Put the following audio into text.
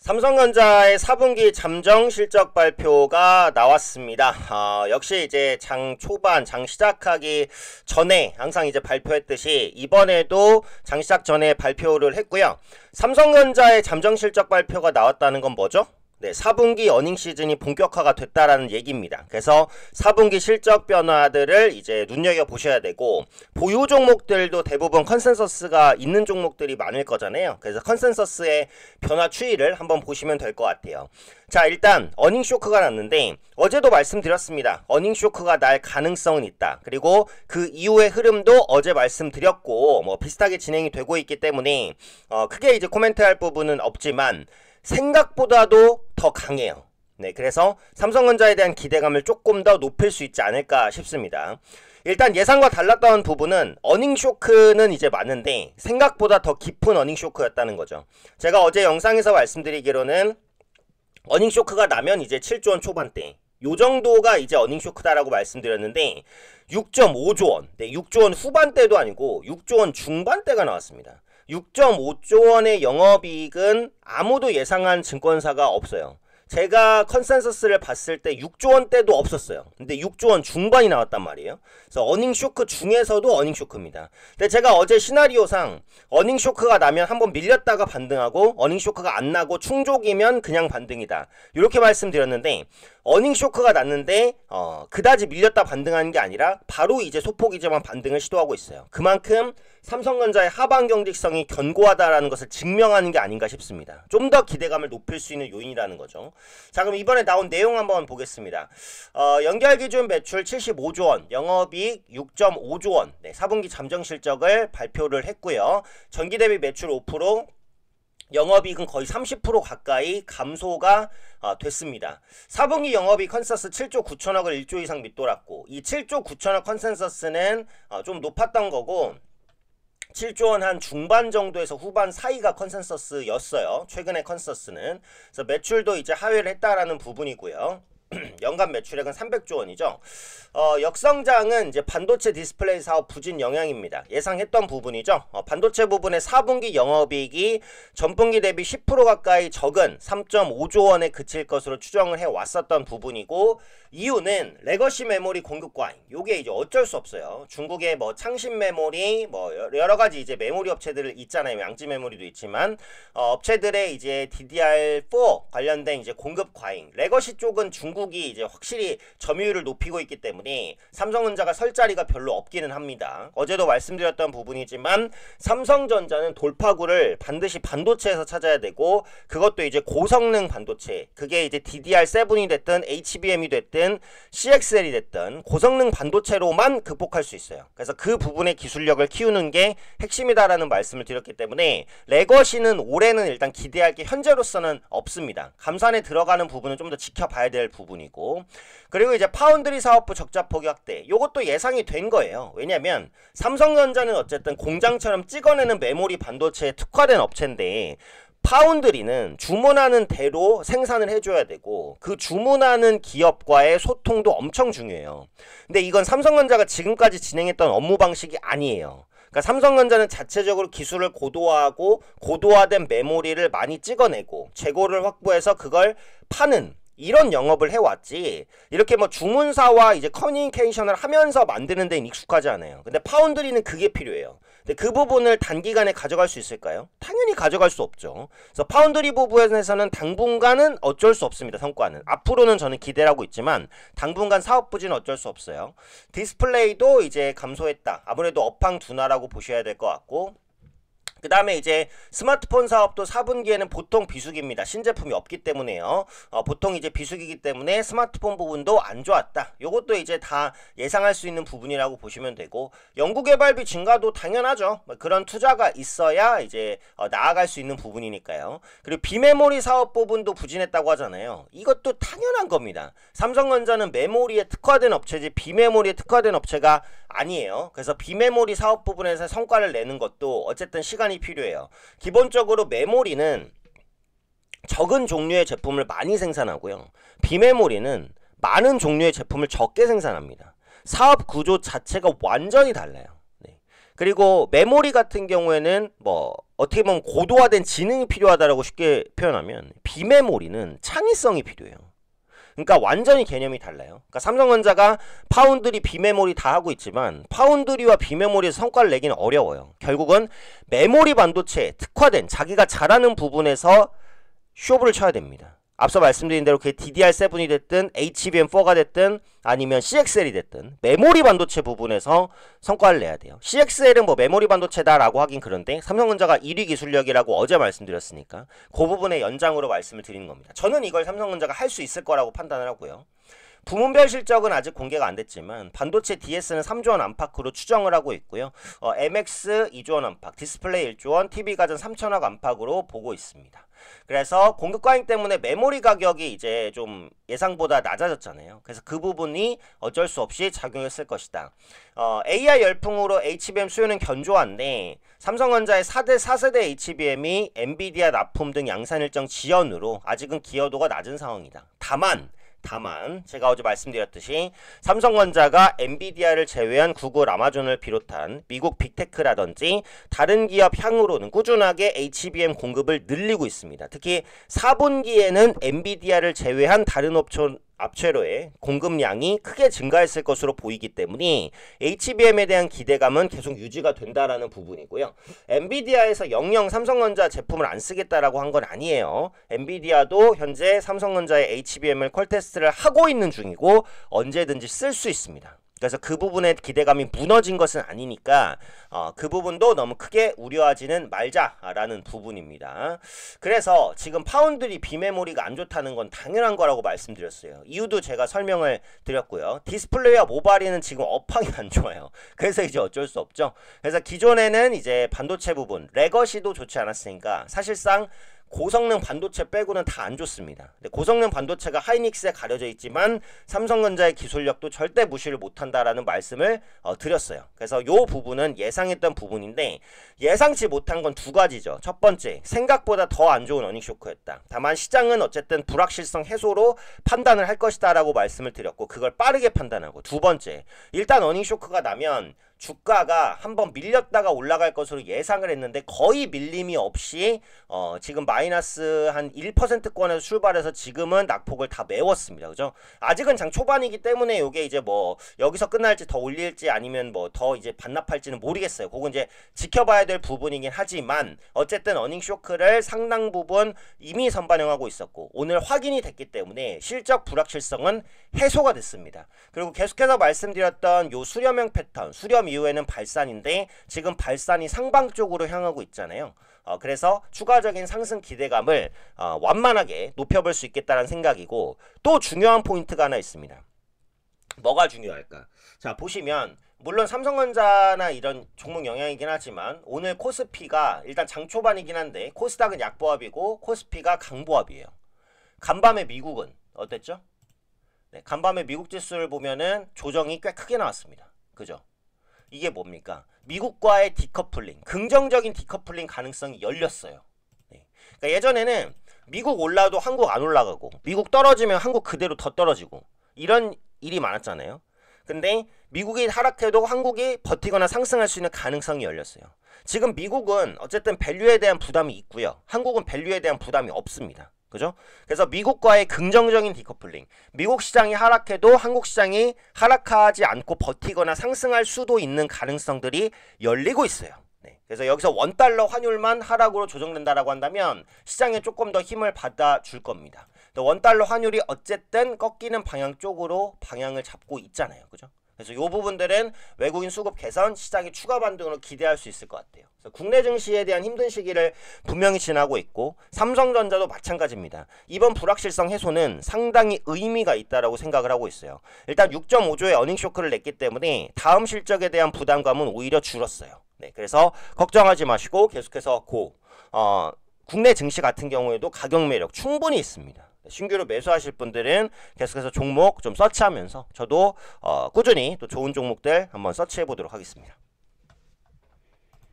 삼성전자의 4분기 잠정 실적 발표가 나왔습니다. 역시 이제 장 초반, 장 시작하기 전에 항상 이제 발표했듯이 이번에도 장 시작 전에 발표를 했고요. 삼성전자의 잠정 실적 발표가 나왔다는 건 뭐죠? 네, 4분기 어닝 시즌이 본격화가 됐다라는 얘기입니다. 그래서 4분기 실적 변화들을 이제 눈여겨보셔야 되고, 보유 종목들도 대부분 컨센서스가 있는 종목들이 많을 거잖아요. 그래서 컨센서스의 변화 추이를 한번 보시면 될 것 같아요. 자, 일단 어닝 쇼크가 났는데 어제도 말씀드렸습니다. 어닝 쇼크가 날 가능성은 있다. 그리고 그 이후의 흐름도 어제 말씀드렸고 뭐 비슷하게 진행이 되고 있기 때문에 크게 이제 코멘트할 부분은 없지만 생각보다도 더 강해요. 네, 그래서 삼성전자에 대한 기대감을 조금 더 높일 수 있지 않을까 싶습니다. 일단 예상과 달랐던 부분은 어닝 쇼크는 이제 맞는데 생각보다 더 깊은 어닝 쇼크였다는 거죠. 제가 어제 영상에서 말씀드리기로는 어닝 쇼크가 나면 이제 7조 원 초반대, 요 정도가 이제 어닝 쇼크다라고 말씀드렸는데 6.5조 원, 네, 6조 원 후반대도 아니고 6조 원 중반대가 나왔습니다. 6.5조 원의 영업이익은 아무도 예상한 증권사가 없어요. 제가 컨센서스를 봤을 때 6조 원대도 없었어요. 근데 6조 원 중반이 나왔단 말이에요. 그래서 어닝 쇼크 중에서도 어닝 쇼크입니다. 근데 제가 어제 시나리오상 어닝 쇼크가 나면 한번 밀렸다가 반등하고 어닝 쇼크가 안 나고 충족이면 그냥 반등이다, 이렇게 말씀드렸는데 어닝 쇼크가 났는데 그다지 밀렸다 반등하는 게 아니라 바로 이제 소폭이지만 반등을 시도하고 있어요. 그만큼 삼성전자의 하반 경직성이 견고하다라는 것을 증명하는 게 아닌가 싶습니다. 좀 더 기대감을 높일 수 있는 요인이라는 거죠. 자, 그럼 이번에 나온 내용 한번 보겠습니다. 연결 기준 매출 75조 원, 영업이익 6.5조 원, 네, 4분기 잠정 실적을 발표를 했고요. 전기 대비 매출 5%, 영업이익은 거의 30% 가까이 감소가 됐습니다. 4분기 영업이익 컨센서스 7조 9천억을 1조 이상 밑돌았고, 이 7조 9천억 컨센서스는 좀 높았던 거고 7조 원 한 중반 정도에서 후반 사이가 컨센서스였어요. 최근의 컨센서스는. 그래서 매출도 이제 하회를 했다라는 부분이고요. 연간 매출액은 300조 원이죠. 역성장은 이제 반도체 디스플레이 사업 부진 영향입니다. 예상했던 부분이죠. 반도체 부분의 4분기 영업이익이 전분기 대비 10% 가까이 적은 3.5조 원에 그칠 것으로 추정을 해왔었던 부분이고, 이유는 레거시 메모리 공급 과잉. 요게 이제 어쩔 수 없어요. 중국의 뭐 창신 메모리, 뭐 여러 가지 이제 메모리 업체들 있잖아요. 양지 메모리도 있지만 업체들의 이제 DDR4 관련된 이제 공급 과잉. 레거시 쪽은 중국이 이제 확실히 점유율을 높이고 있기 때문에 삼성전자가 설 자리가 별로 없기는 합니다. 어제도 말씀드렸던 부분이지만 삼성전자는 돌파구를 반드시 반도체에서 찾아야 되고, 그것도 이제 고성능 반도체, 그게 이제 DDR7이 됐든 HBM이 됐든 CXL이 됐든 고성능 반도체로만 극복할 수 있어요. 그래서 그 부분의 기술력을 키우는 게 핵심이다라는 말씀을 드렸기 때문에 레거시는 올해는 일단 기대할 게 현재로서는 없습니다. 감산에 들어가는 부분은 좀 더 지켜봐야 될 부분이고, 그리고 이제 파운드리 사업부 적자 폭 확대, 요것도 예상이 된 거예요. 왜냐면 삼성전자는 어쨌든 공장처럼 찍어내는 메모리 반도체에 특화된 업체인데 파운드리는 주문하는 대로 생산을 해줘야 되고 그 주문하는 기업과의 소통도 엄청 중요해요. 근데 이건 삼성전자가 지금까지 진행했던 업무 방식이 아니에요. 그러니까 삼성전자는 자체적으로 기술을 고도화하고 고도화된 메모리를 많이 찍어내고 재고를 확보해서 그걸 파는 이런 영업을 해왔지, 이렇게 뭐 주문사와 이제 커뮤니케이션을 하면서 만드는 데는 익숙하지 않아요. 근데 파운드리는 그게 필요해요. 근데 그 부분을 단기간에 가져갈 수 있을까요? 당연히 가져갈 수 없죠. 그래서 파운드리 부분에서는 당분간은 어쩔 수 없습니다. 성과는 앞으로는 저는 기대를 하고 있지만 당분간 사업 부진은 어쩔 수 없어요. 디스플레이도 이제 감소했다. 아무래도 업황 둔화라고 보셔야 될 것 같고, 그 다음에 이제 스마트폰 사업도 4분기에는 보통 비수기입니다. 신제품이 없기 때문에요. 보통 이제 비수기이기 때문에 스마트폰 부분도 안 좋았다. 요것도 이제 다 예상할 수 있는 부분이라고 보시면 되고, 연구개발비 증가도 당연하죠. 그런 투자가 있어야 이제 나아갈 수 있는 부분이니까요. 그리고 비메모리 사업 부분도 부진했다고 하잖아요. 이것도 당연한 겁니다. 삼성전자는 메모리에 특화된 업체지 비메모리에 특화된 업체가 아니에요. 그래서 비메모리 사업 부분에서 성과를 내는 것도 어쨌든 시간이 필요해요. 기본적으로 메모리는 적은 종류의 제품을 많이 생산하고요. 비메모리는 많은 종류의 제품을 적게 생산합니다. 사업 구조 자체가 완전히 달라요. 네. 그리고 메모리 같은 경우에는 뭐 어떻게 보면 고도화된 지능이 필요하다라고 쉽게 표현하면 비메모리는 창의성이 필요해요. 그러니까 완전히 개념이 달라요. 그러니까 삼성전자가 파운드리 비메모리 다 하고 있지만 파운드리와 비메모리에서 성과를 내기는 어려워요. 결국은 메모리 반도체 특화된 자기가 잘하는 부분에서 쇼부를 쳐야 됩니다. 앞서 말씀드린 대로 그게 DDR7이 됐든 HBM4가 됐든 아니면 CXL이 됐든 메모리 반도체 부분에서 성과를 내야 돼요. CXL은 뭐 메모리 반도체다라고 하긴 그런데 삼성전자가 1위 기술력이라고 어제 말씀드렸으니까 그 부분의 연장으로 말씀을 드리는 겁니다. 저는 이걸 삼성전자가 할 수 있을 거라고 판단을 하고요. 부문별 실적은 아직 공개가 안 됐지만 반도체 DS는 3조 원 안팎으로 추정을 하고 있고요. MX 2조 원 안팎, 디스플레이 1조 원, TV 가전 3천억 안팎으로 보고 있습니다. 그래서 공급 과잉 때문에 메모리 가격이 이제 좀 예상보다 낮아졌잖아요. 그래서 그 부분이 어쩔 수 없이 작용했을 것이다. AI 열풍으로 HBM 수요는 견조한데 삼성전자의 4세대 HBM이 엔비디아 납품 등 양산 일정 지연으로 아직은 기여도가 낮은 상황이다. 다만 제가 어제 말씀드렸듯이 삼성전자가 엔비디아를 제외한 구글, 아마존을 비롯한 미국 빅테크라든지 다른 기업 향으로는 꾸준하게 HBM 공급을 늘리고 있습니다. 특히 4분기에는 엔비디아를 제외한 다른 업체로의 공급량이 크게 증가했을 것으로 보이기 때문에 HBM에 대한 기대감은 계속 유지가 된다라는 부분이고요. 엔비디아에서 영영 삼성전자 제품을 안 쓰겠다라고 한 건 아니에요. 엔비디아도 현재 삼성전자의 HBM을 퀄테스트를 하고 있는 중이고 언제든지 쓸 수 있습니다. 그래서 그 부분의 기대감이 무너진 것은 아니니까 그 부분도 너무 크게 우려하지는 말자라는 부분입니다. 그래서 지금 파운드리 비메모리가 안 좋다는 건 당연한 거라고 말씀드렸어요. 이유도 제가 설명을 드렸고요. 디스플레이와 모바일은 지금 업황이 안 좋아요. 그래서 이제 어쩔 수 없죠. 그래서 기존에는 이제 반도체 부분 레거시도 좋지 않았으니까 사실상 고성능 반도체 빼고는 다 안 좋습니다. 근데 고성능 반도체가 하이닉스에 가려져 있지만 삼성전자의 기술력도 절대 무시를 못한다라는 말씀을 드렸어요. 그래서 이 부분은 예상했던 부분인데 예상치 못한 건 두 가지죠. 첫 번째, 생각보다 더 안 좋은 어닝쇼크였다. 다만 시장은 어쨌든 불확실성 해소로 판단을 할 것이다 라고 말씀을 드렸고 그걸 빠르게 판단하고 두 번째, 일단 어닝쇼크가 나면 주가가 한번 밀렸다가 올라갈 것으로 예상을 했는데 거의 밀림이 없이 지금 마이너스 한 1%권에서 출발해서 지금은 낙폭을 다 메웠습니다. 그죠? 아직은 장 초반이기 때문에 이게 이제 뭐 여기서 끝날지 더 올릴지 아니면 뭐 더 이제 반납할지는 모르겠어요. 그건 이제 지켜봐야 될 부분이긴 하지만 어쨌든 어닝 쇼크를 상당 부분 이미 선반영하고 있었고 오늘 확인이 됐기 때문에 실적 불확실성은 해소가 됐습니다. 그리고 계속해서 말씀드렸던 요 수렴형 패턴, 수렴 이후에는 발산인데 지금 발산이 상방 쪽으로 향하고 있잖아요. 그래서 추가적인 상승 기대감을 완만하게 높여볼 수 있겠다는 생각이고 또 중요한 포인트가 하나 있습니다. 뭐가 중요할까? 자, 보시면 물론 삼성전자나 이런 종목 영향이긴 하지만 오늘 코스피가 일단 장 초반이긴 한데 코스닥은 약보합이고 코스피가 강보합이에요. 간밤에 미국은 어땠죠? 네, 간밤에 미국 지수를 보면은 조정이 꽤 크게 나왔습니다. 그죠? 이게 뭡니까? 미국과의 디커플링, 긍정적인 디커플링 가능성이 열렸어요. 네. 그러니까 예전에는 미국 올라도 한국 안 올라가고 미국 떨어지면 한국 그대로 더 떨어지고 이런 일이 많았잖아요. 근데 미국이 하락해도 한국이 버티거나 상승할 수 있는 가능성이 열렸어요. 지금 미국은 어쨌든 밸류에 대한 부담이 있고요. 한국은 밸류에 대한 부담이 없습니다. 그죠? 그래서 미국과의 긍정적인 디커플링, 미국 시장이 하락해도 한국 시장이 하락하지 않고 버티거나 상승할 수도 있는 가능성들이 열리고 있어요. 네. 그래서 여기서 원달러 환율만 하락으로 조정된다라고 한다면 시장에 조금 더 힘을 받아줄 겁니다. 원달러 환율이 어쨌든 꺾이는 방향 쪽으로 방향을 잡고 있잖아요. 그죠? 그래서 이 부분들은 외국인 수급 개선, 시장의 추가 반등으로 기대할 수 있을 것 같아요. 그래서 국내 증시에 대한 힘든 시기를 분명히 지나고 있고 삼성전자도 마찬가지입니다. 이번 불확실성 해소는 상당히 의미가 있다라고 생각을 하고 있어요. 일단 6.5조의 어닝쇼크를 냈기 때문에 다음 실적에 대한 부담감은 오히려 줄었어요. 네, 그래서 걱정하지 마시고 계속해서 국내 증시 같은 경우에도 가격 매력 충분히 있습니다. 신규로 매수하실 분들은 계속해서 종목 좀 서치하면서 저도 꾸준히 또 좋은 종목들 한번 서치해 보도록 하겠습니다.